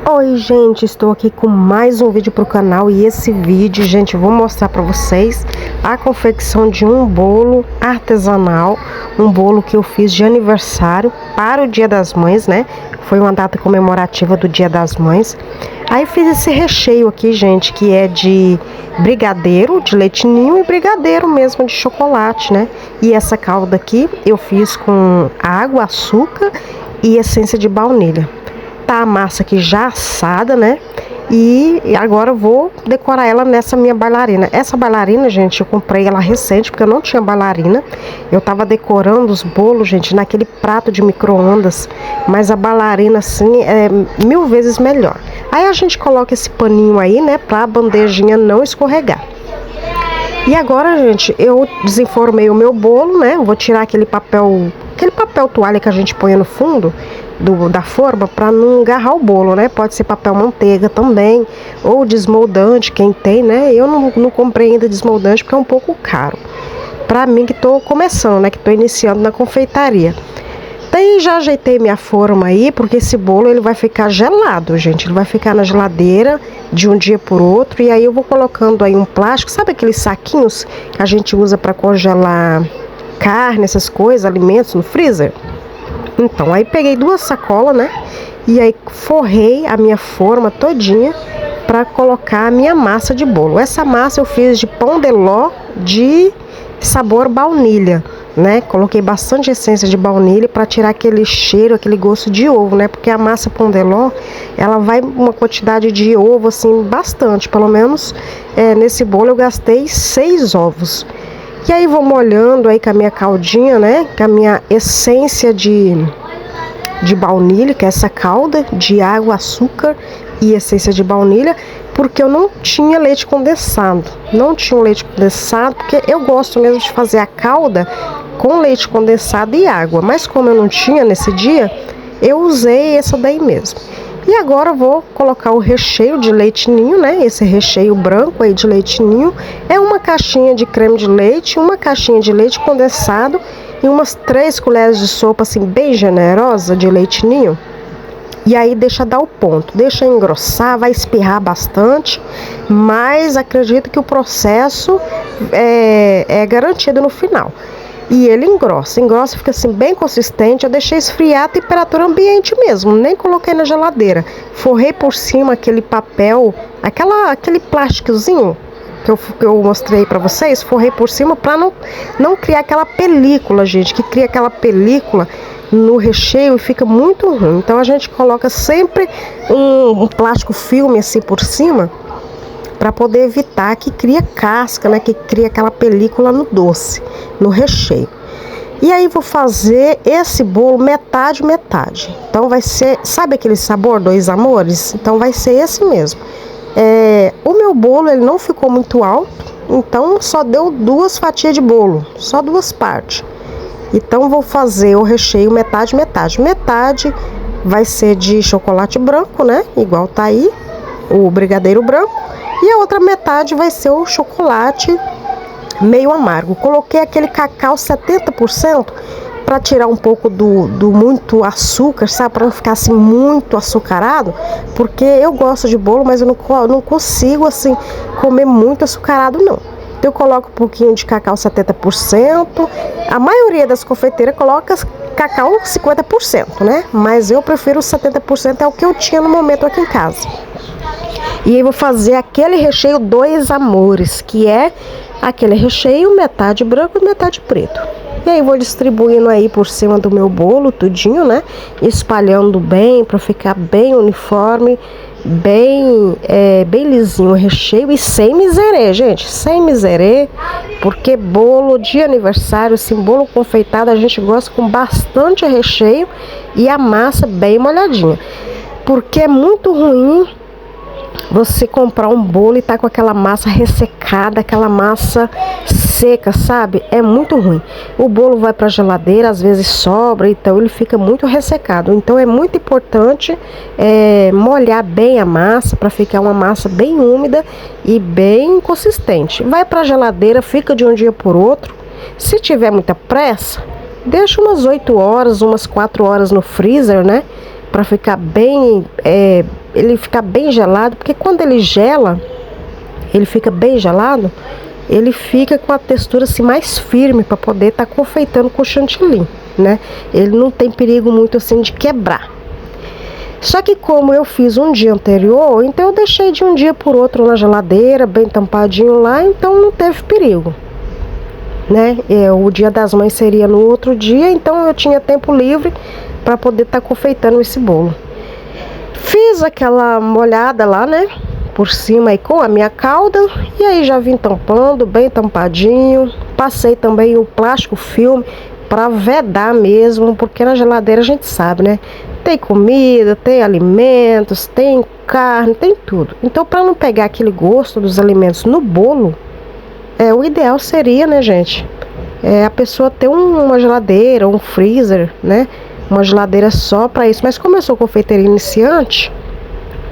Oi gente, estou aqui com mais um vídeo para o canal e esse vídeo, gente, eu vou mostrar para vocês a confecção de um bolo artesanal, um bolo que eu fiz de aniversário para o Dia das Mães, né? Foi uma data comemorativa do Dia das Mães. Aí fiz esse recheio aqui, gente, que é de brigadeiro, de leite ninho e brigadeiro mesmo de chocolate, né? E essa calda aqui eu fiz com água, açúcar e essência de baunilha. Tá a massa aqui já assada, né? E agora eu vou decorar ela nessa minha bailarina. Essa bailarina, gente, eu comprei ela recente porque eu não tinha bailarina. Eu tava decorando os bolos, gente, naquele prato de micro-ondas. Mas a bailarina, assim, é 1000 vezes melhor. Aí a gente coloca esse paninho aí, né? Pra bandejinha não escorregar. E agora, gente, eu desenformei o meu bolo, né? Vou tirar aquele papel toalha que a gente põe no fundo da forma para não agarrar o bolo, né? Pode ser papel manteiga também, ou desmoldante, quem tem, né? Eu não comprei ainda desmoldante porque é um pouco caro. Para mim que tô começando, né? Que tô iniciando na confeitaria. Daí já ajeitei minha forma aí, porque esse bolo ele vai ficar gelado, gente. Ele vai ficar na geladeira de um dia por outro. E aí eu vou colocando aí um plástico, sabe aqueles saquinhos que a gente usa para congelar carne, essas coisas, alimentos no freezer? Então, aí peguei 2 sacolas, né? E aí forrei a minha forma todinha para colocar a minha massa de bolo. Essa massa eu fiz de pão de ló de sabor baunilha, né? Coloquei bastante essência de baunilha para tirar aquele cheiro, aquele gosto de ovo, né? Porque a massa pão de ló, ela vai uma quantidade de ovo assim bastante, pelo menos nesse bolo eu gastei 6 ovos. E aí vou molhando aí com a minha caldinha, né? Com a minha essência de baunilha, que é essa calda de água, açúcar e essência de baunilha, porque eu não tinha leite condensado. Não tinha um leite condensado, porque eu gosto mesmo de fazer a calda com leite condensado e água. Mas como eu não tinha nesse dia, eu usei essa daí mesmo. E agora eu vou colocar o recheio de leite ninho, né? Esse recheio branco aí de leite ninho. É uma caixinha de creme de leite, uma caixinha de leite condensado e umas 3 colheres de sopa, assim, bem generosa de leite ninho. E aí deixa dar o ponto, deixa engrossar, vai espirrar bastante, mas acredito que o processo é garantido no final. E ele engrossa, fica assim bem consistente. Eu deixei esfriar a temperatura ambiente mesmo, nem coloquei na geladeira. Forrei por cima aquele papel, aquele plásticozinho que eu mostrei pra vocês. Forrei por cima pra não criar aquela película, gente, que cria aquela película no recheio e fica muito ruim. Então a gente coloca sempre um plástico filme assim por cima, para poder evitar que cria casca, né? Que cria aquela película no doce, no recheio. E aí vou fazer esse bolo metade. Então vai ser, sabe aquele sabor dois amores? Então vai ser esse mesmo. O meu bolo ele não ficou muito alto, então só deu 2 fatias de bolo, só 2 partes. Então vou fazer o recheio metade. Metade vai ser de chocolate branco, né? Igual tá aí, o brigadeiro branco. E a outra metade vai ser o chocolate meio amargo. Coloquei aquele cacau 70% para tirar um pouco do muito açúcar, sabe? Para não ficar assim muito açucarado. Porque eu gosto de bolo, mas eu não consigo assim comer muito açucarado, não. Então eu coloco um pouquinho de cacau 70%. A maioria das confeiteiras coloca cacau 50%, né? Mas eu prefiro 70%, é o que eu tinha no momento aqui em casa. E aí vou fazer aquele recheio dois amores, que é aquele recheio metade branco e metade preto. E aí vou distribuindo aí por cima do meu bolo tudinho, né? Espalhando bem para ficar bem uniforme, bem lisinho o recheio e sem miserê, gente, sem miserê, porque bolo de aniversário, assim, bolo confeitado, a gente gosta com bastante recheio e a massa bem molhadinha, porque é muito ruim você comprar um bolo e tá com aquela massa ressecada, aquela massa seca, sabe? É muito ruim. O bolo vai para a geladeira, às vezes sobra, então ele fica muito ressecado. Então é muito importante molhar bem a massa para ficar uma massa bem úmida e bem consistente. Vai para a geladeira, fica de um dia por outro. Se tiver muita pressa, deixa umas 8 horas, umas 4 horas no freezer, né? para ficar bem, ele ficar bem gelado, porque quando ele gela, ele fica bem gelado, ele fica com a textura assim mais firme para poder estar confeitando com o chantilly, né? Ele não tem perigo muito assim de quebrar. Só que como eu fiz um dia anterior, então eu deixei de um dia por outro na geladeira, bem tampadinho lá, então não teve perigo, né? O Dia das Mães seria no outro dia, então eu tinha tempo livre para poder estar confeitando esse bolo. Fiz aquela molhada lá, né, por cima aí com a minha calda, e aí já vim tampando, bem tampadinho. Passei também o plástico filme para vedar mesmo, porque na geladeira a gente sabe, né? Tem comida, tem alimentos, tem carne, tem tudo. Então, para não pegar aquele gosto dos alimentos no bolo, o ideal seria, né, gente, a pessoa ter uma geladeira, um freezer, né? Uma geladeira só para isso. Mas como eu sou confeiteira iniciante,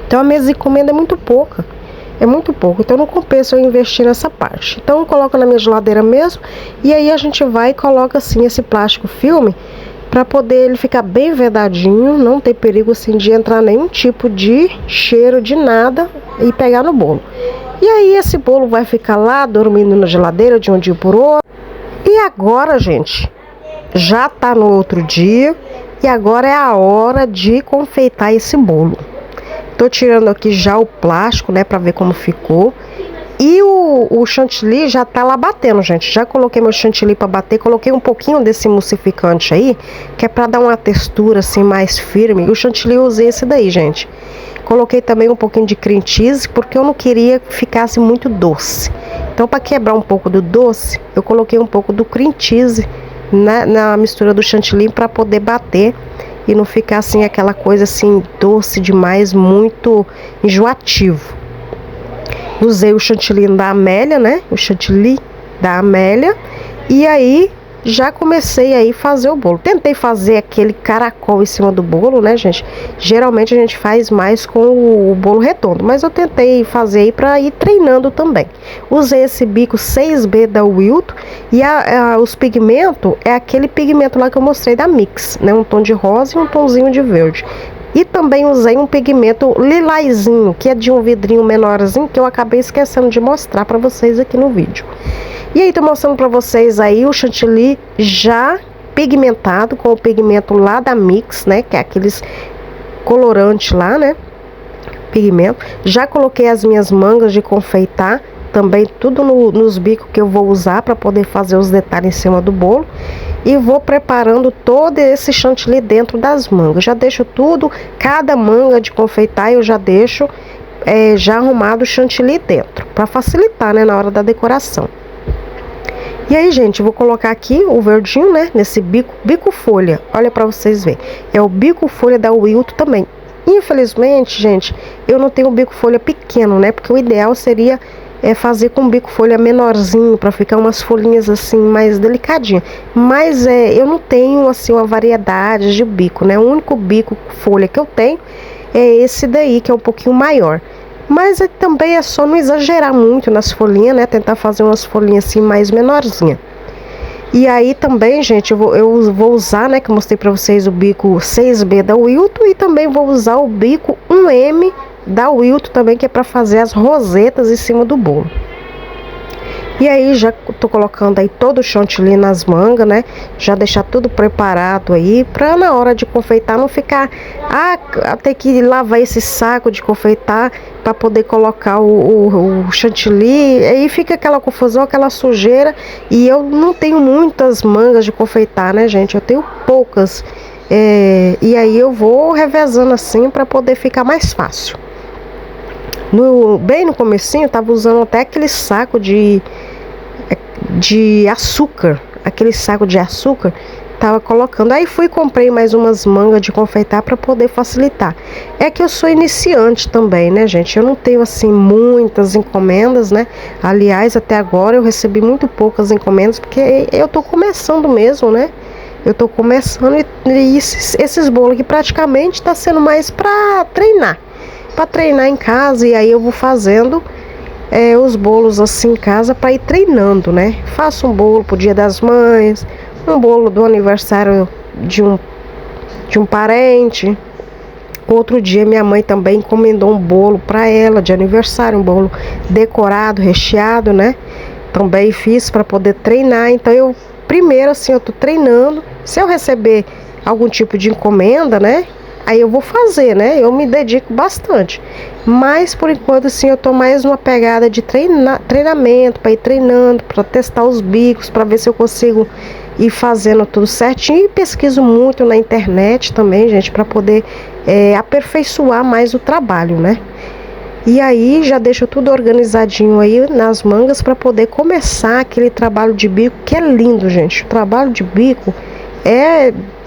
então a mesa de encomenda é muito pouca. É muito pouco, então não compensa eu investir nessa parte. Então eu coloco na minha geladeira mesmo, e aí a gente vai e coloca assim esse plástico filme para poder ele ficar bem vedadinho, não ter perigo assim de entrar nenhum tipo de cheiro de nada e pegar no bolo. E aí esse bolo vai ficar lá dormindo na geladeira de um dia por outro. E agora, gente, já tá no outro dia e agora é a hora de confeitar esse bolo. Tô tirando aqui já o plástico, né, para ver como ficou. E o chantilly já tá lá batendo, gente. Já coloquei meu chantilly para bater, coloquei um pouquinho desse emulsificante aí, que é para dar uma textura assim mais firme. E o chantilly eu usei esse daí, gente. Coloquei também um pouquinho de cream cheese, porque eu não queria que ficasse muito doce. Então, para quebrar um pouco do doce, eu coloquei um pouco do cream cheese na mistura do chantilly para poder bater e não ficar assim aquela coisa assim doce demais, muito enjoativo. Usei o chantilly da Amélia, né? O chantilly da Amélia. E aí já comecei aí fazer o bolo. Tentei fazer aquele caracol em cima do bolo, né, gente? Geralmente a gente faz mais com o bolo redondo, mas eu tentei fazer aí para ir treinando também. Usei esse bico 6B da Wilton e os pigmentos é aquele pigmento lá que eu mostrei da Mix, né? Um tom de rosa e um tomzinho de verde. E também usei um pigmento lilazinho, que é de um vidrinho menorzinho, que eu acabei esquecendo de mostrar para vocês aqui no vídeo. E aí tô mostrando para vocês aí o chantilly já pigmentado com o pigmento lá da Mix, né? Que é aqueles colorantes lá, né? Pigmento. Já coloquei as minhas mangas de confeitar, também tudo nos bicos que eu vou usar para poder fazer os detalhes em cima do bolo. E vou preparando todo esse chantilly dentro das mangas. Já deixo tudo, cada manga de confeitar eu já deixo já arrumado o chantilly dentro, para facilitar, né, na hora da decoração. E aí, gente, vou colocar aqui o verdinho, né, nesse bico folha. Olha para vocês verem. É o bico folha da Wilton também. Infelizmente, gente, eu não tenho bico folha pequeno, né, porque o ideal seria fazer com bico folha menorzinho, para ficar umas folhinhas assim mais delicadinhas. Mas eu não tenho assim uma variedade de bico, né? O único bico folha que eu tenho é esse daí, que é um pouquinho maior. Mas também é só não exagerar muito nas folhinhas, né? Tentar fazer umas folhinhas assim mais menorzinhas. E aí também, gente, eu vou usar, né, que eu mostrei pra vocês, o bico 6B da Wilton, e também vou usar o bico 1M da Wilton também, que é para fazer as rosetas em cima do bolo. E aí já tô colocando aí todo o chantilly nas mangas, né? Já deixar tudo preparado aí, pra na hora de confeitar não ficar ter que lavar esse saco de confeitar para poder colocar o chantilly. Aí fica aquela confusão, aquela sujeira. E eu não tenho muitas mangas de confeitar, né, gente? Eu tenho poucas. E aí eu vou revezando assim para poder ficar mais fácil. Bem no comecinho eu tava usando até aquele saco de açúcar, aquele saco de açúcar, tava colocando. Aí fui e comprei mais umas mangas de confeitar para poder facilitar. É que eu sou iniciante também, né, gente? Eu não tenho assim muitas encomendas, né? Aliás, até agora eu recebi muito poucas encomendas, porque eu tô começando mesmo, né? Eu tô começando e esses bolos aqui praticamente tá sendo mais para treinar em casa. E aí eu vou fazendo os bolos assim em casa para ir treinando, né? Faço um bolo pro Dia das Mães, um bolo do aniversário de um parente, Outro dia minha mãe também encomendou um bolo para ela de aniversário, um bolo decorado, recheado, né? Também fiz para poder treinar. Então eu primeiro assim, eu tô treinando. Se eu receber algum tipo de encomenda, né? Aí eu vou fazer, né? Eu me dedico bastante. Mas por enquanto assim, eu tô mais uma pegada de treinamento, para ir treinando, para testar os bicos, para ver se eu consigo ir fazendo tudo certinho. E pesquiso muito na internet também, gente, para poder aperfeiçoar mais o trabalho, né? E aí já deixo tudo organizadinho aí nas mangas para poder começar aquele trabalho de bico que é lindo, gente. O trabalho de bico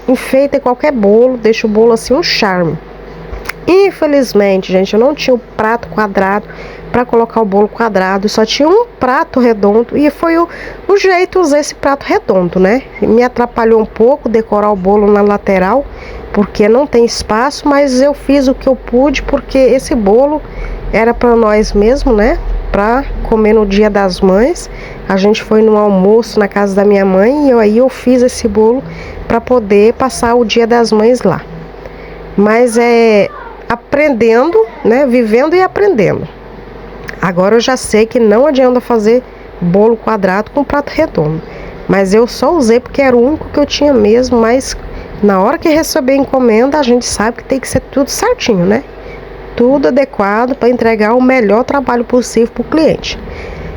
enfeita qualquer bolo, deixa o bolo assim um charme. Infelizmente, gente, eu não tinha o prato quadrado para colocar o bolo quadrado, só tinha um prato redondo e foi o jeito usar esse prato redondo, né? Me atrapalhou um pouco decorar o bolo na lateral, porque não tem espaço, mas eu fiz o que eu pude, porque esse bolo era para nós mesmo, né? Para comer no Dia das Mães. A gente foi no almoço na casa da minha mãe e aí eu fiz esse bolo para poder passar o Dia das Mães lá. Mas aprendendo, né? Vivendo e aprendendo. Agora eu já sei que não adianta fazer bolo quadrado com prato redondo. Mas eu só usei porque era o único que eu tinha mesmo. Mas na hora que receber a encomenda, a gente sabe que tem que ser tudo certinho, né? Tudo adequado para entregar o melhor trabalho possível para o cliente.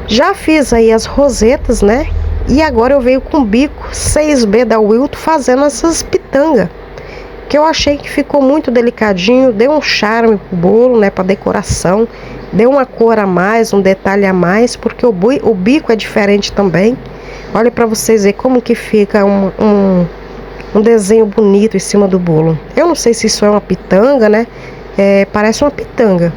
Já fiz aí as rosetas, né? E agora eu venho com o bico 6B da Wilton fazendo essas pitangas, que eu achei que ficou muito delicadinho, deu um charme pro bolo, né, para decoração, deu uma cor a mais, um detalhe a mais, porque o bico é diferente também. Olha para vocês verem como que fica um desenho bonito em cima do bolo. Eu não sei se isso é uma pitanga, né? Parece uma pitanga.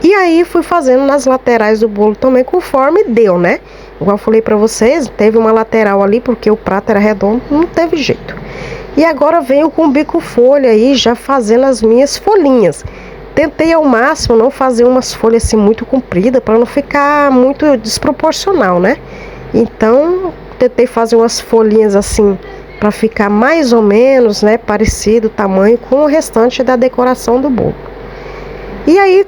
E aí fui fazendo nas laterais do bolo também, conforme deu, né? Igual eu falei pra vocês, teve uma lateral ali, porque o prato era redondo, não teve jeito. E agora venho com o bico folha aí, já fazendo as minhas folhinhas. Tentei ao máximo não fazer umas folhas assim muito compridas, para não ficar muito desproporcional, né? Então, tentei fazer umas folhinhas assim, para ficar mais ou menos, né, parecido o tamanho com o restante da decoração do bolo. E aí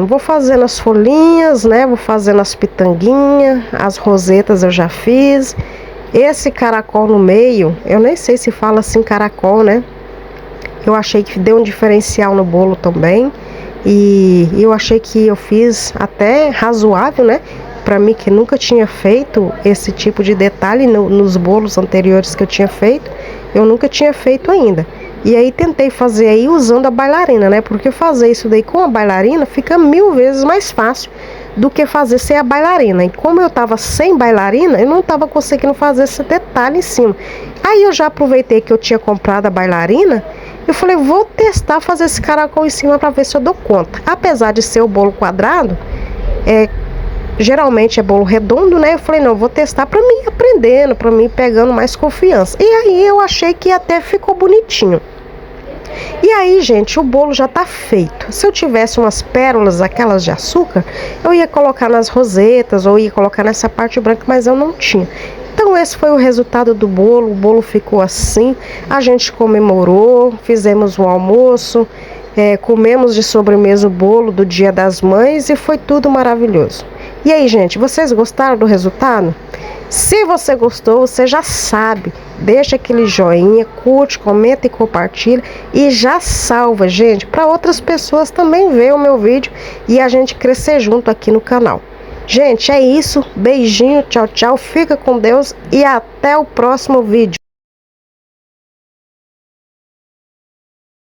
vou fazendo as folhinhas, né? Vou fazendo as pitanguinhas, as rosetas eu já fiz. Esse caracol no meio, eu nem sei se fala assim caracol, né? Eu achei que deu um diferencial no bolo também. E eu achei que eu fiz até razoável, né? Pra mim que nunca tinha feito esse tipo de detalhe nos bolos anteriores que eu tinha feito, eu nunca tinha feito ainda. E aí tentei fazer aí usando a bailarina, né? Porque fazer isso daí com a bailarina fica 1000 vezes mais fácil do que fazer sem a bailarina. E como eu tava sem bailarina, eu não tava conseguindo fazer esse detalhe em cima. Aí eu já aproveitei que eu tinha comprado a bailarina, eu falei, vou testar fazer esse caracol em cima para ver se eu dou conta. Apesar de ser o bolo quadrado, geralmente é bolo redondo, né? Eu falei, não, vou testar para mim aprendendo, para mim pegando mais confiança. E aí eu achei que até ficou bonitinho. E aí, gente, o bolo já tá feito. Se eu tivesse umas pérolas, aquelas de açúcar, eu ia colocar nas rosetas ou ia colocar nessa parte branca, mas eu não tinha. Então esse foi o resultado do bolo. O bolo ficou assim. A gente comemorou, fizemos um almoço, comemos de sobremesa o bolo do Dia das Mães e foi tudo maravilhoso. E aí, gente, vocês gostaram do resultado? Se você gostou, você já sabe, deixa aquele joinha, curte, comenta e compartilha e já salva, gente, para outras pessoas também ver o meu vídeo e a gente crescer junto aqui no canal. Gente, é isso, beijinho, tchau, tchau, fica com Deus e até o próximo vídeo.